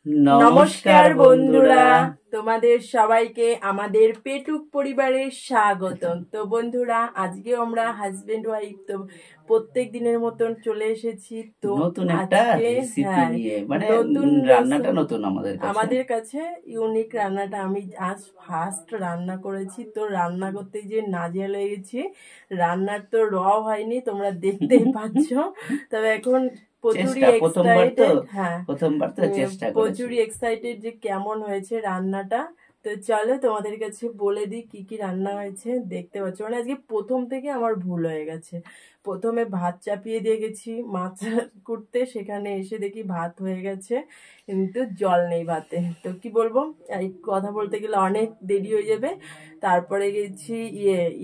নমস্কার বন্ধুরা, তোমাদের সবাইকে আমাদের পেটুক পরিবারের স্বাগতম। তো বন্ধুরা, আজকে আমরা হাজবেন্ড ওয়াইফ তো প্রত্যেক দিনের মতন চলে এসেছি। তো নতুন একটা রেসিপি নিয়ে, মানে নতুন রান্নাটা নতুন আমাদের কাছে ইউনিক রান্নাটা আমি আজ ফার্স্ট রান্না করেছি। তো রান্না করতে যে নাজেহাল হয়ে গেছি, রান্নার তো র হয়নি, তোমরা দেখতেই পাচ্ছ। তবে এখন প্রচুরই এক্সাইটেড যে কেমন হয়েছে রান্নাটা। তো চলো তোমাদের কাছে বলে দিই কি কি রান্না হয়েছে। দেখতে পাচ্ছ, মানে আজকে প্রথম থেকে আমার ভুল হয়ে গেছে। প্রথমে ভাত চাপিয়ে দিয়ে গেছি মাছ কুটতে, সেখানে এসে দেখি ভাত হয়ে গেছে কিন্তু জল নেই ভাতে। তো কি বলবো, এই কথা বলতে গেলে অনেক দেরি হয়ে যাবে। তারপরে গেছি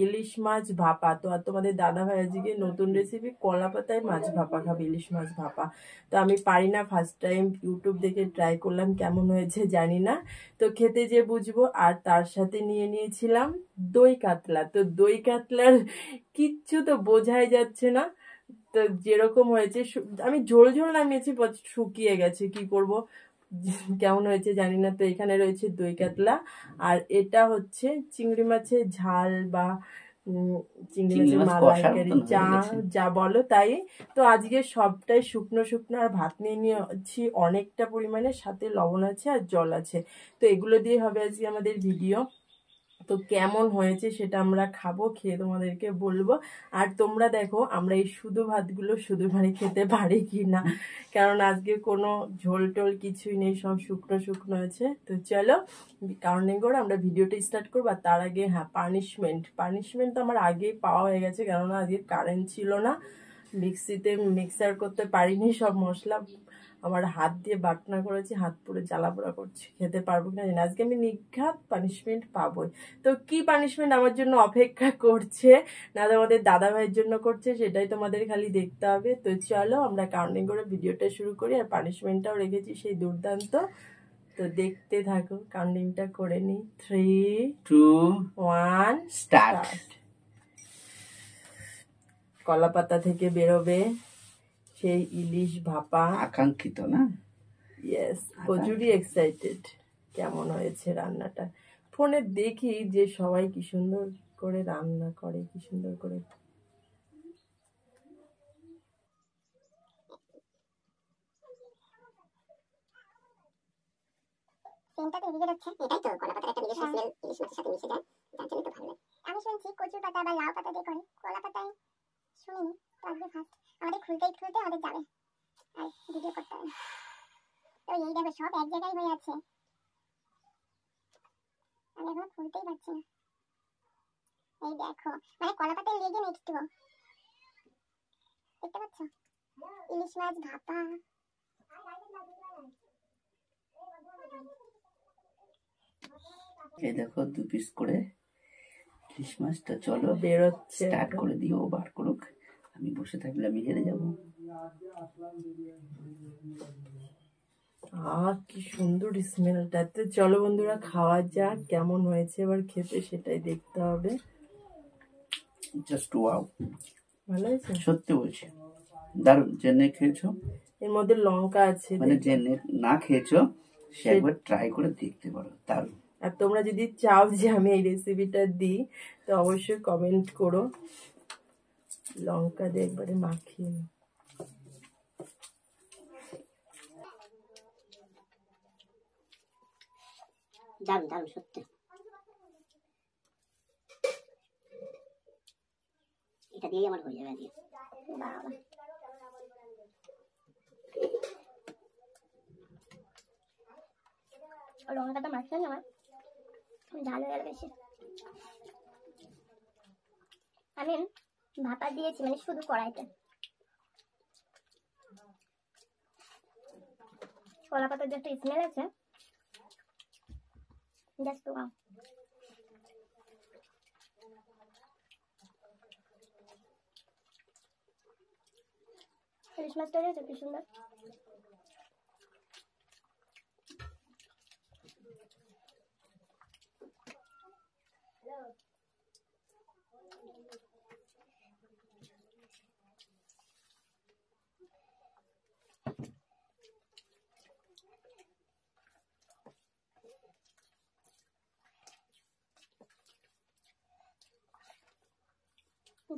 ইলিশ মাছ ভাপা। তো আর তোমাদের দাদা ভাই আজকে নতুন রেসিপি কলা পাতায় মাছ ভাপা খাবে, ইলিশ মাছ ভাপা। তো আমি পারি না, ফার্স্ট টাইম ইউটিউব দেখে ট্রাই করলাম, কেমন হয়েছে জানি না, তো খেতে যে বুঝবো। আর তার সাথে নিয়ে নিয়েছিলাম দই কাতলা। তো দই কাতলার কিচ্ছু তো বোঝাই যাচ্ছে না, তো যেরকম হয়েছে আমি ঝোল ঝোল নামিয়েছি, শুকিয়ে গেছে, কি করব, কেমন হয়েছে জানি না। তো এখানে রয়েছে দই কাতলা, আর এটা হচ্ছে চিংড়ি মাছের ঝাল বা চিংড়ি মাছের মালাইকারি, যা যা বলো তাই। তো আজকে সবটাই শুকনো শুকনো, আর ভাত নিয়ে নিয়েছি অনেকটা পরিমাণে, সাথে লবণ আছে আর জল আছে। তো এগুলো দিয়ে হবে আজকে আমাদের ভিডিও। তো কেমন হয়েছে সেটা আমরা খাবো, খেয়ে তোমাদেরকে বলবো। আর তোমরা দেখো আমরা এই শুধু ভাতগুলো শুধু মানে খেতে পারি কি না, কারণ আজকে কোনো ঝোল টোল কিছুই নেই, সব শুকনো শুকনো আছে। তো চলো কারণ নেই করে আমরা ভিডিওটা স্টার্ট করবো। আর তার আগে হ্যাঁ, পানিশমেন্ট তো আমার আগেই পাওয়া হয়ে গেছে, কেননা আজকে কারেন্ট ছিল না, মিক্সিতে মিক্সার করতে পারিনি সব মশলা, আমার হাত দিয়ে বাটনা করেছি, হাত পুরো জ্বালা পোড়া করছে, খেতে পারবো কিনা জানি না। আজকে আমি নিঘাত পানিশমেন্ট পাবোই। তো কি পানিশমেন্ট আমার জন্য অপেক্ষা করছে, না আমাদের দাদা ভাইয়ের জন্য করছে, সেটাই তোমাদের খালি দেখতে হবে। তো চলো আমরা কাউন্টিং করে ভিডিওটা শুরু করি। আর পানিশমেন্টটাও রেখেছি সেই দুর্দান্ত, তো দেখতে থাকো, কাউন্টিংটা করে নি। 3, 2, 1 স্টার্ট। কলা পাতা থেকে বেরোবে সেই ইলিশ ভাপা, আকাঙ্ক্ষিত না? ইয়েস, প্রচুরই এক্সাইটেড কেমন হয়েছে রান্নাটা। ফোনে দেখি যে সবাই কি সুন্দর করে রান্না করে, কি সুন্দর করে। সেন্টটা তো এদিকে যাচ্ছে, এটাই তো কলা পাতার একটা নিজস্ব স্মেল ইলিশ মাছের সাথে মিশে যায়, যার জন্য তো ভালো লাগে। আমি শুনছি কচুর পাতা বা লাউ পাতা দিয়ে করে, কলা পাতায় শুনিনি, তো আজকে ফার্স্ট। আমাদের খুলতে আমাদের যাবে আর ভিডিও করতে হবে। তো এই দেখো সব এক জায়গায় হয়ে আছে, আমি এখনো খুলতেই পারছি না। এই দেখো, মানে কলা পাতায় লেগে নেই একটু, দেখতে পাচ্ছ? ইলিশ মাছ ভাপা, এই দেখো 2 পিস করে ইলিশ মাছটা। চলো বেরোচ্ছে, স্টার্ট করে দিও, বার করুক। আমি বসে থাকলে আমি হেরে যাবো। কি সুন্দর স্মেলটা। তো চলো বন্ধুরা খাওয়া যাক, কেমন হয়েছে এবার খেতে সেটাই দেখতে হবে। জাস্ট ওয়াও, ভালো হয়েছে, সত্যি বলছি, দারুণ। জেনে খেয়েছো, এর মধ্যে লঙ্কা আছে, মানে জেনে না খেয়েছো সে একবার ট্রাই করে দেখতে পারো, দারুণ। আর তোমরা যদি চাও যে আমি এই রেসিপিটা দিই তো অবশ্যই কমেন্ট করো। লঙ্কা দিয়ে একবারে মাখিয়ে দারুণ দারুণ সত্যি। এটা দিয়েই আমার হয়ে যাবে আজকে। বাবা, লঙ্কাটা মাখলে আমার ঝাল হয়ে গেল বেশি। আমি ভাপা দিয়েছি মানে শুধু কড়াইতে। কলা পাতার যে একটা স্মেল আছে, জাস্ট ওয়াও। ইলিশ মাছটা দিয়েছে কি সুন্দর।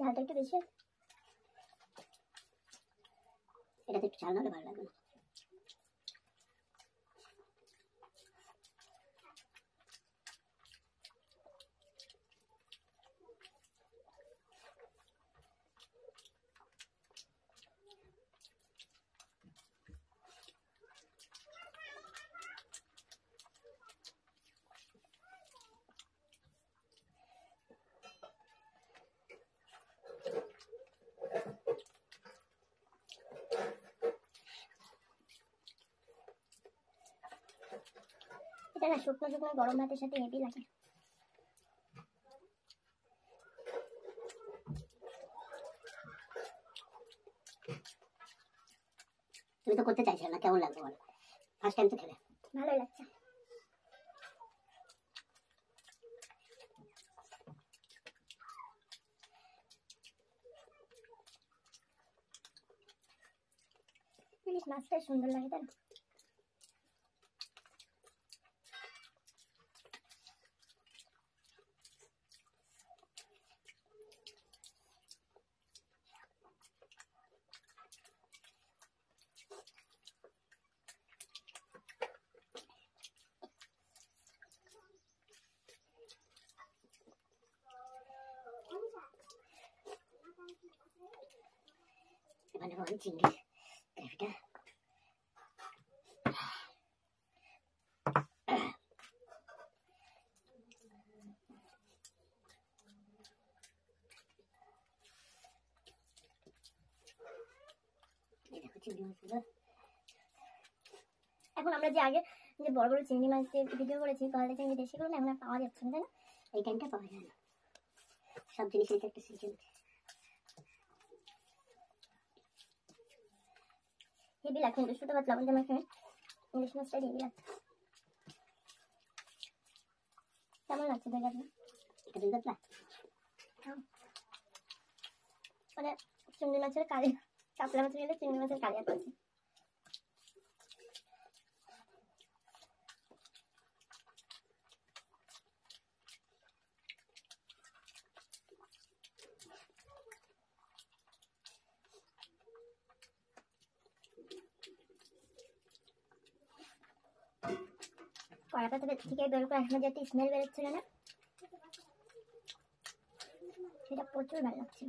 ঝালটা একটু বেশি, এটাতে একটু ঝাল না হলে ভালো লাগবে না। এটা না শুকনো শুকনো গরম ভাতের সাথে হেভি লাগে। তুমি তো করতে চাইছিলে না, কেমন লাগবে বলো? ফার্স্ট টাইম তো খেলে। ভালোই লাগছে। ইলিশ মাছটা সুন্দর লাগে তাই না? এখানে বল চিংড়ি গ্রেভিটা দেখো চিংড়ি মাছগুলো। এখন আমরা যে আগে যে বড় বড় চিংড়ি মাছ দিয়ে ভিডিও করেছি গলদা চিংড়ি দিয়ে, সেগুলো না এখন আর পাওয়া যাচ্ছে না তাই না? এই টাইমটা পাওয়া যায় না, সব জিনিসের একটা সিজন। হেভি লাগছে, ইলিশ শুধু লবণ দিয়ে মাখে ইলিশ মাছটা হেভি লাগছে। কেমন লাগছে দই কাতলা? এটা দই কাতলা মানে চিংড়ি মাছের কালি, কাতলা মাছের গেলে চিংড়ি মাছের কালিয়া করছে। কড়াটা থেকে বের করে আসলে যে একটা স্মেল বেরোচ্ছিল না, সেটা প্রচুর ভালো লাগছিল।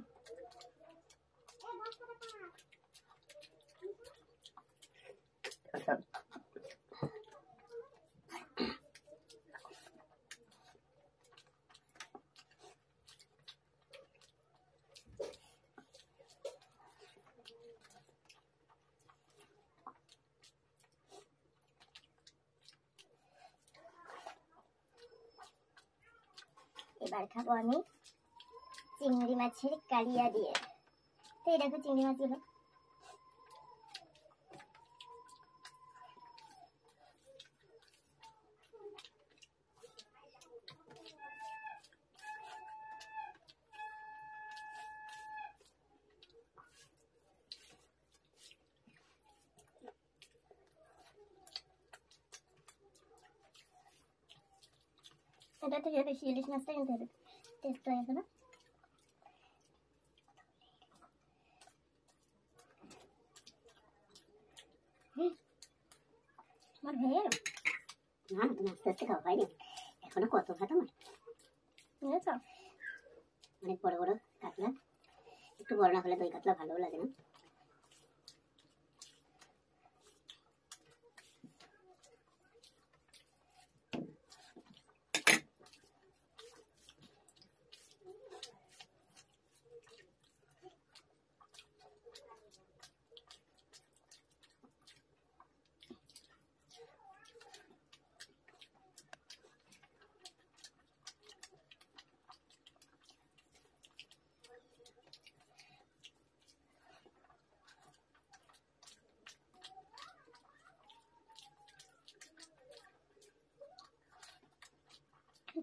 এবার খাবো আমি চিংড়ি মাছের কালিয়া দিয়ে। তো এই দেখো চিংড়ি মাছগুলো এটা থেকে বেশি ইলিশ মাছটা কিন্তু হবে টেস্ট হয়ে গেছে না? আমার হয়ে গেল না, তুমি আস্তে আস্তে খাওয়া হয়নি এখনো, কত ভাত আমার বুঝেছ? অনেক বড় বড় কাতলা, একটু বড় না হলে দই কাতলা ভালো লাগে না।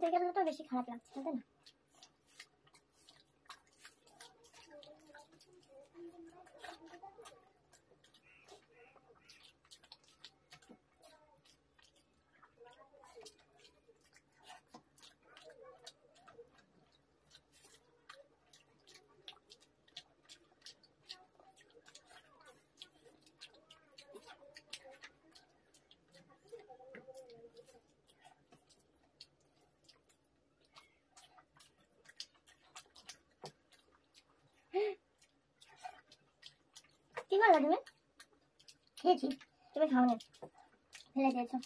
দই কাতলাটা বেশি খারাপ লাগছে না তাই না? তুমি খেয়েছি, তুমি খাওনি, ফেলে দিয়েছো।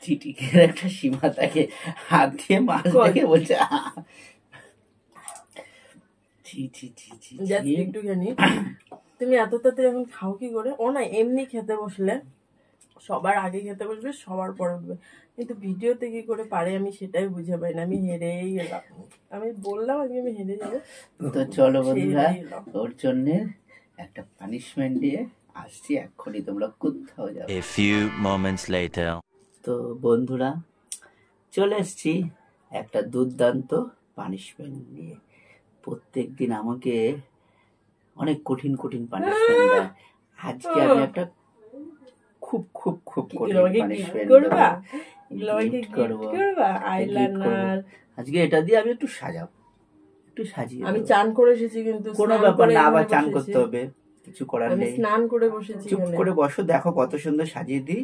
চিটিকের একটা সীমা থাকে, হাত দিয়ে মাছ দেখে বলছে একটুখানি। তুমি এত তাড়াতাড়ি এখন খাও কি করে? ও না এমনি খেতে বসলে সবার আগে খেতে বসবে, সবার পরে উঠবে, কিন্তু ভিডিওতে কি করে পারে আমি সেটাই বুঝে পাই না। আমি হেরেই গেলাম, আমি বললাম আজকে আমি হেরে যাবো। তো চলো বন্ধুরা, ওর জন্য একটা পানিশমেন্ট দিয়ে আসছি এক্ষুনি, তোমরা কোথাও যাবে। A few moments later. তো বন্ধুরা চলে এসছি একটা দুর্দান্ত পানিশমেন্ট নিয়ে। প্রত্যেকদিন আমাকে অনেক কঠিন কঠিন পানিশমেন্ট দেয়, আজকে আমি একটা খুব খুব খুব কঠিন পানিশমেন্ট করব। আজকে এটা দিয়ে আমি একটু সাজাবো, একটু সাজিয়ে। আমি চান করে এসেছি, কিন্তু কোনো ব্যাপার না, আবার চান করতে হবে, কিছু করার নেই। স্নান করে বসেছি। চুপ করে বসো, দেখো কত সুন্দর সাজিয়ে দিই,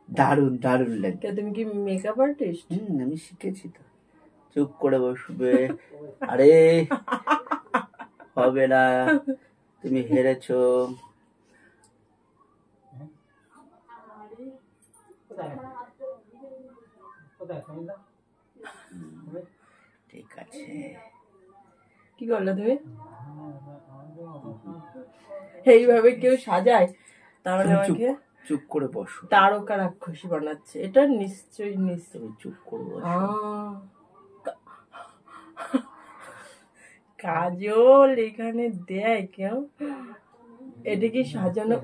দারুন দারুন লাগে। তুমি কি মেকআপ আর্টিস্ট? আমি শিখেছি তো। চুপ করে বসবে। আরে হবে না, তুমি হেরেছো। ঠিক আছে, কি করলে তুমি? এইভাবে কেউ সাজায়? তাহলে আমাকে চুপ করে বসো। তারকা রাক্ষসী বানাচ্ছে, এটা নিশ্চয়ই নিশ্চয়ই। চুপ করে বসো। কাজল এখানে দেয় কেউ? এটা কি সাজানো?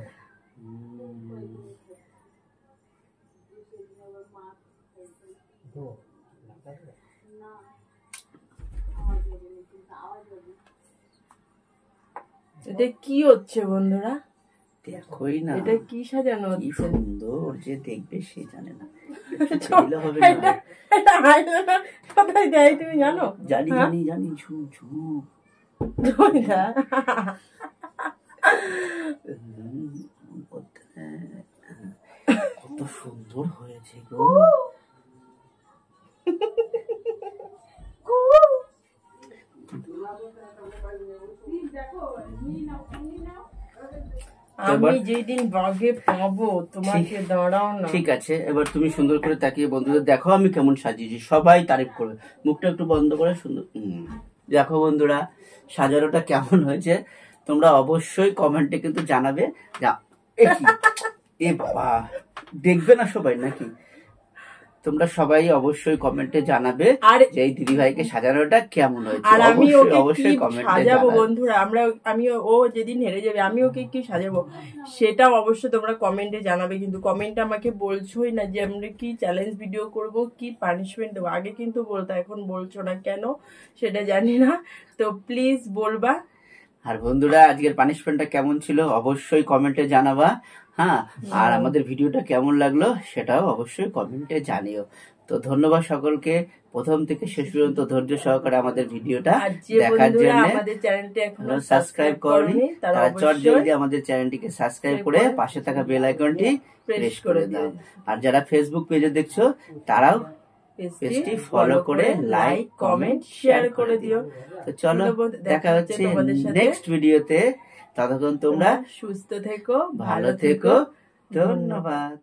এটা কি হচ্ছে বন্ধুরা? দেখোই না, এটা কি সাজানো হচ্ছে? সুন্দর, যে দেখবে সে জানে না। হবে না, কোথায় দেয় তুমি জানো? জানি জানি জানি, ঝুম ঝুম। কত সুন্দর হয়েছে গো। আমি যেদিন বাগে পাবো তোমাকে, দাঁড়াও না। ঠিক আছে, এবার তুমি সুন্দর করে তাকিয়ে বন্ধুদের দেখো আমি কেমন সাজিয়েছি, সবাই তারিফ করবে। মুখটা একটু বন্ধ করে সুন্দর দেখো বন্ধুরা, সাজানোটা কেমন হয়েছে তোমরা অবশ্যই কমেন্টে কিন্তু জানাবে। এ বাবা, দেখবে না সবাই নাকি? তোমরা সবাই অবশ্যই কমেন্টে জানাবে যে এই দিদি ভাইকে সাজানোটা কেমন হয়েছে। আর আমি ওকে কি সাজাবো বন্ধুরা, আমি ও যেদিন হেরে যাবে আমি ওকে কি সাজাবো সেটাও অবশ্যই তোমরা কমেন্টে জানাবে। কিন্তু কমেন্টে আমাকে বলছোই না যে আমরা কি চ্যালেঞ্জ ভিডিও করব, কি পানিশমেন্ট দেবো। আগে কিন্তু বলতো, এখন বলছো না কেন সেটা জানি না, তো প্লিজ বলবা। আর বন্ধুরা আজকের পানিশমেন্টটা কেমন ছিল অবশ্যই কমেন্টে জানাবা। হ্যাঁ, আর আমাদের ভিডিওটা কেমন লাগলো সেটাও অবশ্যই কমেন্টে জানিও। তো ধন্যবাদ সকলকে প্রথম থেকে শেষ পর্যন্ত ধৈর্য সহকারে আমাদের ভিডিওটা দেখার জন্য। আমাদের চ্যানেলটি এখনো সাবস্ক্রাইব করনি তারা জলদি আমাদের চ্যানেলটিকে সাবস্ক্রাইব করে পাশে থাকা বেল আইকনটি প্রেস করে দাও। আর যারা ফেসবুক পেজে দেখছো তারাও পেজটি ফলো করে লাইক কমেন্ট শেয়ার করে দিও। তো চলো দেখা হচ্ছে নেক্সট ভিডিওতে, ততক্ষণ তোমরা সুস্থ থেকো, ভালো থেকো, ধন্যবাদ।